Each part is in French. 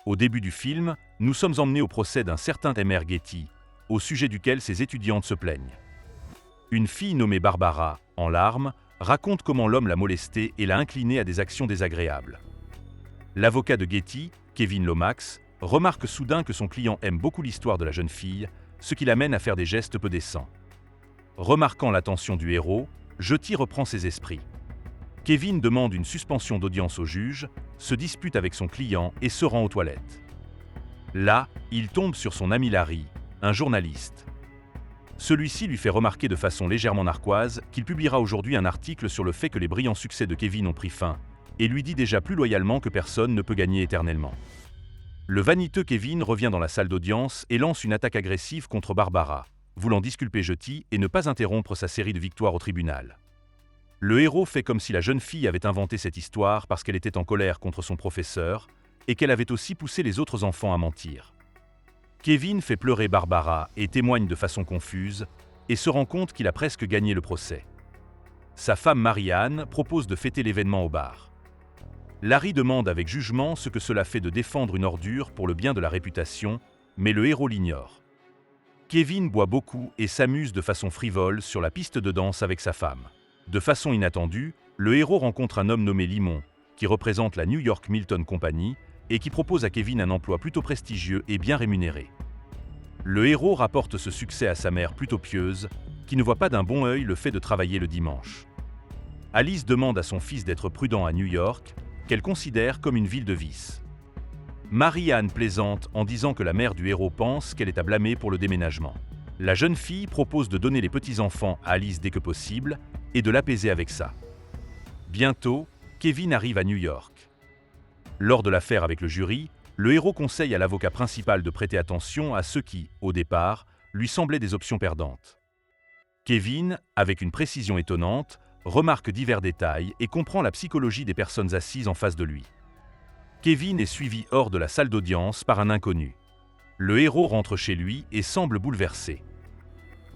Au début du film, nous sommes emmenés au procès d'un certain Mr. Getty, au sujet duquel ses étudiantes se plaignent. Une fille nommée Barbara, en larmes, raconte comment l'homme l'a molestée et l'a inclinée à des actions désagréables. L'avocat de Getty, Kevin Lomax, remarque soudain que son client aime beaucoup l'histoire de la jeune fille, ce qui l'amène à faire des gestes peu décents. Remarquant l'attention du héros, Getty reprend ses esprits. Kevin demande une suspension d'audience au juge, se dispute avec son client et se rend aux toilettes. Là, il tombe sur son ami Larry, un journaliste. Celui-ci lui fait remarquer de façon légèrement narquoise qu'il publiera aujourd'hui un article sur le fait que les brillants succès de Kevin ont pris fin, et lui dit déjà plus loyalement que personne ne peut gagner éternellement. Le vaniteux Kevin revient dans la salle d'audience et lance une attaque agressive contre Barbara, voulant disculper Getty et ne pas interrompre sa série de victoires au tribunal. Le héros fait comme si la jeune fille avait inventé cette histoire parce qu'elle était en colère contre son professeur et qu'elle avait aussi poussé les autres enfants à mentir. Kevin fait pleurer Barbara et témoigne de façon confuse et se rend compte qu'il a presque gagné le procès. Sa femme Marianne propose de fêter l'événement au bar. Larry demande avec jugement ce que cela fait de défendre une ordure pour le bien de la réputation, mais le héros l'ignore. Kevin boit beaucoup et s'amuse de façon frivole sur la piste de danse avec sa femme. De façon inattendue, le héros rencontre un homme nommé Limon, qui représente la New York Milton Company et qui propose à Kevin un emploi plutôt prestigieux et bien rémunéré. Le héros rapporte ce succès à sa mère plutôt pieuse, qui ne voit pas d'un bon œil le fait de travailler le dimanche. Alice demande à son fils d'être prudent à New York, qu'elle considère comme une ville de vice. Marie-Anne plaisante en disant que la mère du héros pense qu'elle est à blâmer pour le déménagement. La jeune fille propose de donner les petits-enfants à Alice dès que possible et de l'apaiser avec ça. Bientôt, Kevin arrive à New York. Lors de l'affaire avec le jury, le héros conseille à l'avocat principal de prêter attention à ceux qui, au départ, lui semblaient des options perdantes. Kevin, avec une précision étonnante, remarque divers détails et comprend la psychologie des personnes assises en face de lui. Kevin est suivi hors de la salle d'audience par un inconnu. Le héros rentre chez lui et semble bouleversé.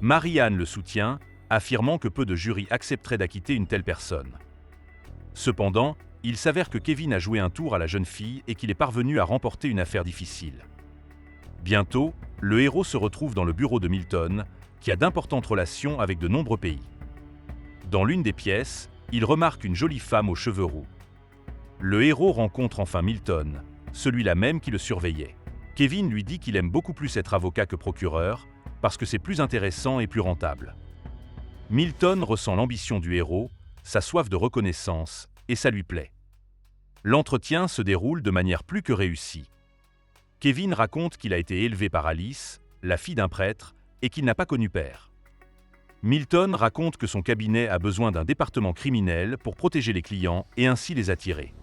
Marie-Anne le soutient, affirmant que peu de jurys accepteraient d'acquitter une telle personne. Cependant, il s'avère que Kevin a joué un tour à la jeune fille et qu'il est parvenu à remporter une affaire difficile. Bientôt, le héros se retrouve dans le bureau de Milton, qui a d'importantes relations avec de nombreux pays. Dans l'une des pièces, il remarque une jolie femme aux cheveux roux. Le héros rencontre enfin Milton, celui-là même qui le surveillait. Kevin lui dit qu'il aime beaucoup plus être avocat que procureur, parce que c'est plus intéressant et plus rentable. Milton ressent l'ambition du héros, sa soif de reconnaissance, et ça lui plaît. L'entretien se déroule de manière plus que réussie. Kevin raconte qu'il a été élevé par Alice, la fille d'un prêtre, et qu'il n'a pas connu père. Milton raconte que son cabinet a besoin d'un département criminel pour protéger les clients et ainsi les attirer.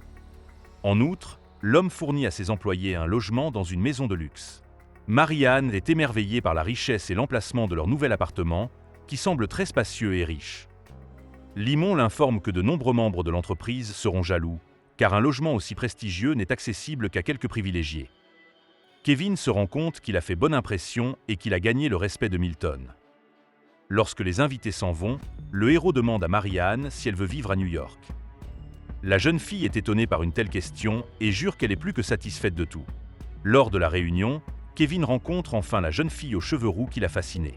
En outre, l'homme fournit à ses employés un logement dans une maison de luxe. Marie-Anne est émerveillée par la richesse et l'emplacement de leur nouvel appartement, qui semble très spacieux et riche. Limon l'informe que de nombreux membres de l'entreprise seront jaloux, car un logement aussi prestigieux n'est accessible qu'à quelques privilégiés. Kevin se rend compte qu'il a fait bonne impression et qu'il a gagné le respect de Milton. Lorsque les invités s'en vont, le héros demande à Marie-Anne si elle veut vivre à New York. La jeune fille est étonnée par une telle question et jure qu'elle est plus que satisfaite de tout. Lors de la réunion, Kevin rencontre enfin la jeune fille aux cheveux roux qui l'a fasciné.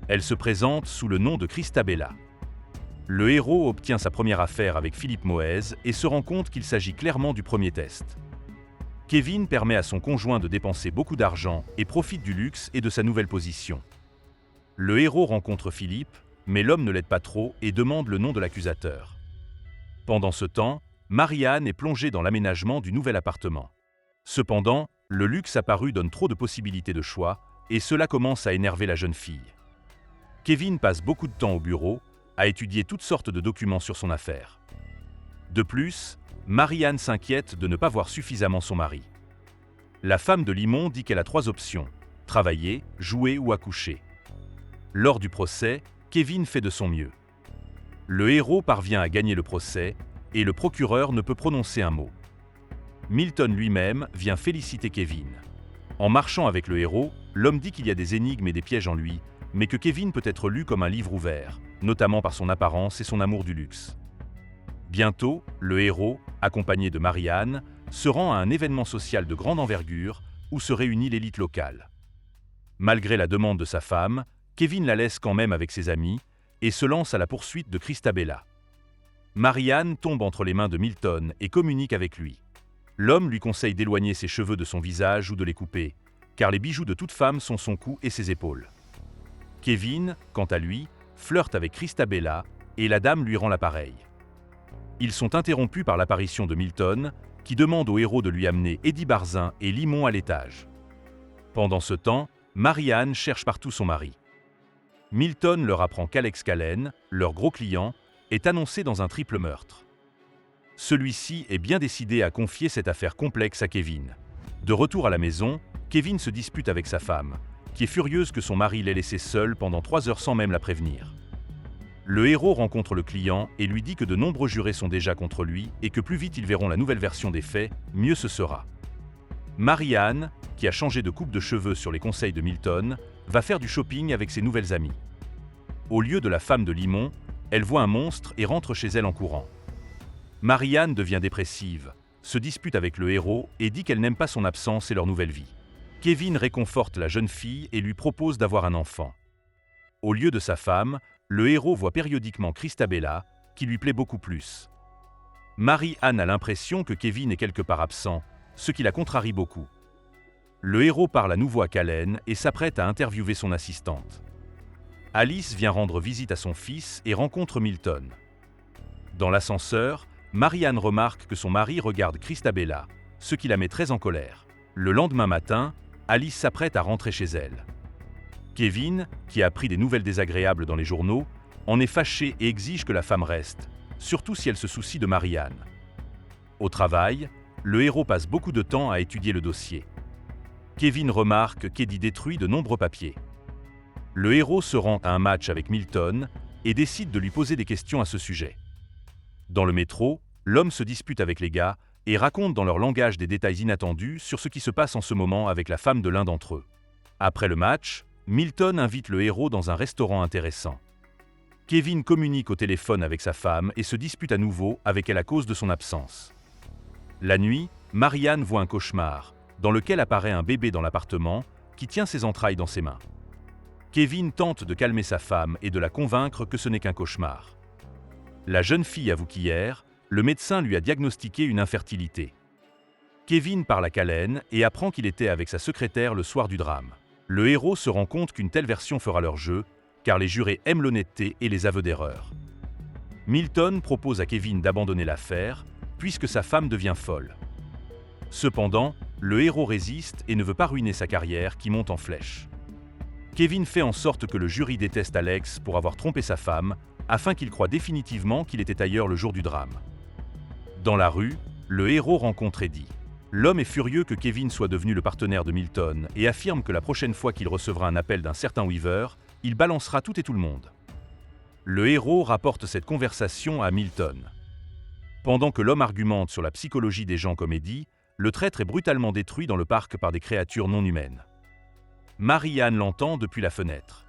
Elle se présente sous le nom de Christabella. Le héros obtient sa première affaire avec Philippe Moïse et se rend compte qu'il s'agit clairement du premier test. Kevin permet à son conjoint de dépenser beaucoup d'argent et profite du luxe et de sa nouvelle position. Le héros rencontre Philippe, mais l'homme ne l'aide pas trop et demande le nom de l'accusateur. Pendant ce temps, Marie-Anne est plongée dans l'aménagement du nouvel appartement. Cependant, le luxe apparu donne trop de possibilités de choix et cela commence à énerver la jeune fille. Kevin passe beaucoup de temps au bureau, à étudier toutes sortes de documents sur son affaire. De plus, Marie-Anne s'inquiète de ne pas voir suffisamment son mari. La femme de Limon dit qu'elle a 3 options: travailler, jouer ou accoucher. Lors du procès, Kevin fait de son mieux. Le héros parvient à gagner le procès et le procureur ne peut prononcer un mot. Milton lui-même vient féliciter Kevin. En marchant avec le héros, l'homme dit qu'il y a des énigmes et des pièges en lui, mais que Kevin peut être lu comme un livre ouvert, notamment par son apparence et son amour du luxe. Bientôt, le héros, accompagné de Marie-Anne, se rend à un événement social de grande envergure où se réunit l'élite locale. Malgré la demande de sa femme, Kevin la laisse quand même avec ses amis et se lance à la poursuite de Christabella. Marianne tombe entre les mains de Milton et communique avec lui. L'homme lui conseille d'éloigner ses cheveux de son visage ou de les couper, car les bijoux de toute femme sont son cou et ses épaules. Kevin, quant à lui, flirte avec Christabella et la dame lui rend l'appareil. Ils sont interrompus par l'apparition de Milton, qui demande au héros de lui amener Eddie Barzin et Limon à l'étage. Pendant ce temps, Marianne cherche partout son mari. Milton leur apprend qu'Alex Callen, leur gros client, est annoncé dans un triple meurtre. Celui-ci est bien décidé à confier cette affaire complexe à Kevin. De retour à la maison, Kevin se dispute avec sa femme, qui est furieuse que son mari l'ait laissée seule pendant 3 heures sans même la prévenir. Le héros rencontre le client et lui dit que de nombreux jurés sont déjà contre lui et que plus vite ils verront la nouvelle version des faits, mieux ce sera. Marianne, qui a changé de coupe de cheveux sur les conseils de Milton, va faire du shopping avec ses nouvelles amies. Au lieu de la femme de Limon, elle voit un monstre et rentre chez elle en courant. Marianne devient dépressive, se dispute avec le héros et dit qu'elle n'aime pas son absence et leur nouvelle vie. Kevin réconforte la jeune fille et lui propose d'avoir un enfant. Au lieu de sa femme, le héros voit périodiquement Christabella, qui lui plaît beaucoup plus. Marie-Anne a l'impression que Kevin est quelque part absent, ce qui la contrarie beaucoup. Le héros parle à nouveau à Callen et s'apprête à interviewer son assistante. Alice vient rendre visite à son fils et rencontre Milton. Dans l'ascenseur, Marianne remarque que son mari regarde Christabella, ce qui la met très en colère. Le lendemain matin, Alice s'apprête à rentrer chez elle. Kevin, qui a appris des nouvelles désagréables dans les journaux, en est fâché et exige que la femme reste, surtout si elle se soucie de Marianne. Au travail, le héros passe beaucoup de temps à étudier le dossier. Kevin remarque qu'Eddie détruit de nombreux papiers. Le héros se rend à un match avec Milton et décide de lui poser des questions à ce sujet. Dans le métro, l'homme se dispute avec les gars et raconte dans leur langage des détails inattendus sur ce qui se passe en ce moment avec la femme de l'un d'entre eux. Après le match, Milton invite le héros dans un restaurant intéressant. Kevin communique au téléphone avec sa femme et se dispute à nouveau avec elle à cause de son absence. La nuit, Marianne voit un cauchemar, dans lequel apparaît un bébé dans l'appartement, qui tient ses entrailles dans ses mains. Kevin tente de calmer sa femme et de la convaincre que ce n'est qu'un cauchemar. La jeune fille avoue qu'hier, le médecin lui a diagnostiqué une infertilité. Kevin parle à Callen et apprend qu'il était avec sa secrétaire le soir du drame. Le héros se rend compte qu'une telle version fera leur jeu, car les jurés aiment l'honnêteté et les aveux d'erreur. Milton propose à Kevin d'abandonner l'affaire, puisque sa femme devient folle. Cependant, le héros résiste et ne veut pas ruiner sa carrière qui monte en flèche. Kevin fait en sorte que le jury déteste Alex pour avoir trompé sa femme, afin qu'il croie définitivement qu'il était ailleurs le jour du drame. Dans la rue, le héros rencontre Eddie. L'homme est furieux que Kevin soit devenu le partenaire de Milton et affirme que la prochaine fois qu'il recevra un appel d'un certain Weaver, il balancera tout et tout le monde. Le héros rapporte cette conversation à Milton. Pendant que l'homme argumente sur la psychologie des gens comme Eddie, le traître est brutalement détruit dans le parc par des créatures non humaines. Marie-Anne l'entend depuis la fenêtre.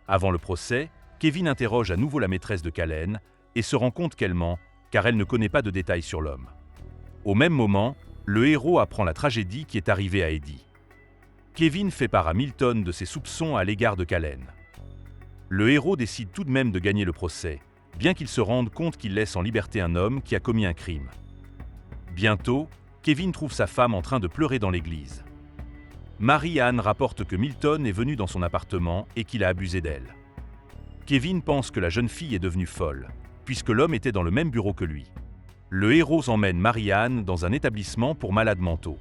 Avant le procès, Kevin interroge à nouveau la maîtresse de Callen et se rend compte qu'elle ment, car elle ne connaît pas de détails sur l'homme. Au même moment, le héros apprend la tragédie qui est arrivée à Eddie. Kevin fait part à Milton de ses soupçons à l'égard de Callen. Le héros décide tout de même de gagner le procès, bien qu'il se rende compte qu'il laisse en liberté un homme qui a commis un crime. Bientôt, Kevin trouve sa femme en train de pleurer dans l'église. Marie-Anne rapporte que Milton est venu dans son appartement et qu'il a abusé d'elle. Kevin pense que la jeune fille est devenue folle, puisque l'homme était dans le même bureau que lui. Le héros emmène Marie-Anne dans un établissement pour malades mentaux.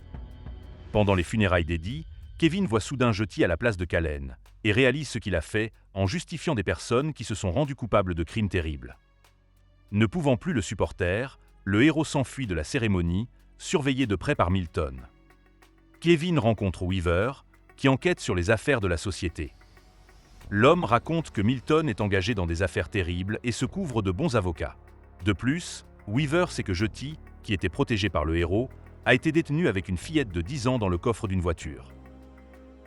Pendant les funérailles d'Eddie, Kevin voit soudain Jetty à la place de Callen et réalise ce qu'il a fait en justifiant des personnes qui se sont rendues coupables de crimes terribles. Ne pouvant plus le supporter, le héros s'enfuit de la cérémonie, surveillé de près par Milton. Kevin rencontre Weaver, qui enquête sur les affaires de la société. L'homme raconte que Milton est engagé dans des affaires terribles et se couvre de bons avocats. De plus, Weaver sait que Jetty, qui était protégé par le héros, a été détenu avec une fillette de 10 ans dans le coffre d'une voiture.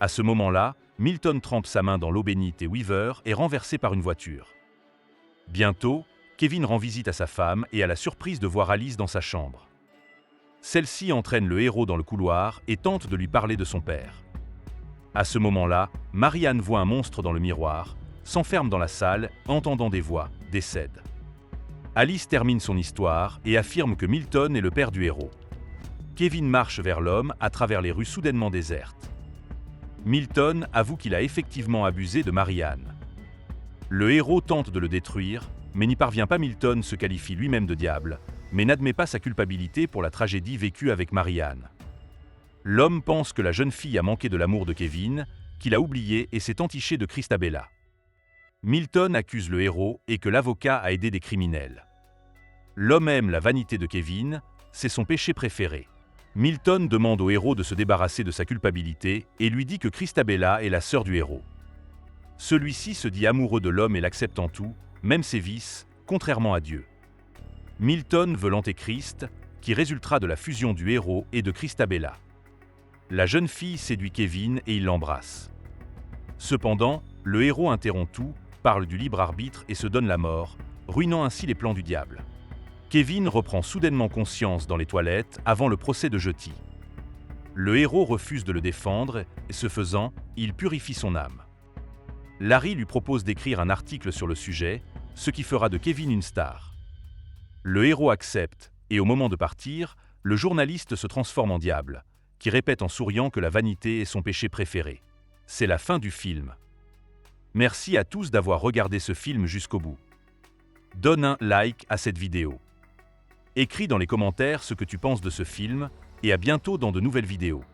À ce moment-là, Milton trempe sa main dans l'eau bénite et Weaver est renversé par une voiture. Bientôt, Kevin rend visite à sa femme et a la surprise de voir Alice dans sa chambre. Celle-ci entraîne le héros dans le couloir et tente de lui parler de son père. À ce moment-là, Marianne voit un monstre dans le miroir, s'enferme dans la salle, entendant des voix, décède. Alice termine son histoire et affirme que Milton est le père du héros. Kevin marche vers l'homme à travers les rues soudainement désertes. Milton avoue qu'il a effectivement abusé de Marianne. Le héros tente de le détruire, mais n'y parvient pas. Milton se qualifie lui-même de diable, mais n'admet pas sa culpabilité pour la tragédie vécue avec Marianne. L'homme pense que la jeune fille a manqué de l'amour de Kevin, qu'il a oublié et s'est entiché de Christabella. Milton accuse le héros et que l'avocat a aidé des criminels. L'homme aime la vanité de Kevin, c'est son péché préféré. Milton demande au héros de se débarrasser de sa culpabilité et lui dit que Christabella est la sœur du héros. Celui-ci se dit amoureux de l'homme et l'accepte en tout, même ses vices, contrairement à Dieu. Milton veut l'antéchrist, qui résultera de la fusion du héros et de Christabella. La jeune fille séduit Kevin et il l'embrasse. Cependant, le héros interrompt tout, parle du libre arbitre et se donne la mort, ruinant ainsi les plans du diable. Kevin reprend soudainement conscience dans les toilettes avant le procès de jeudi. Le héros refuse de le défendre et ce faisant, il purifie son âme. Larry lui propose d'écrire un article sur le sujet, ce qui fera de Kevin une star. Le héros accepte et au moment de partir, le journaliste se transforme en diable, qui répète en souriant que la vanité est son péché préféré. C'est la fin du film. Merci à tous d'avoir regardé ce film jusqu'au bout. Donne un like à cette vidéo. Écris dans les commentaires ce que tu penses de ce film et à bientôt dans de nouvelles vidéos.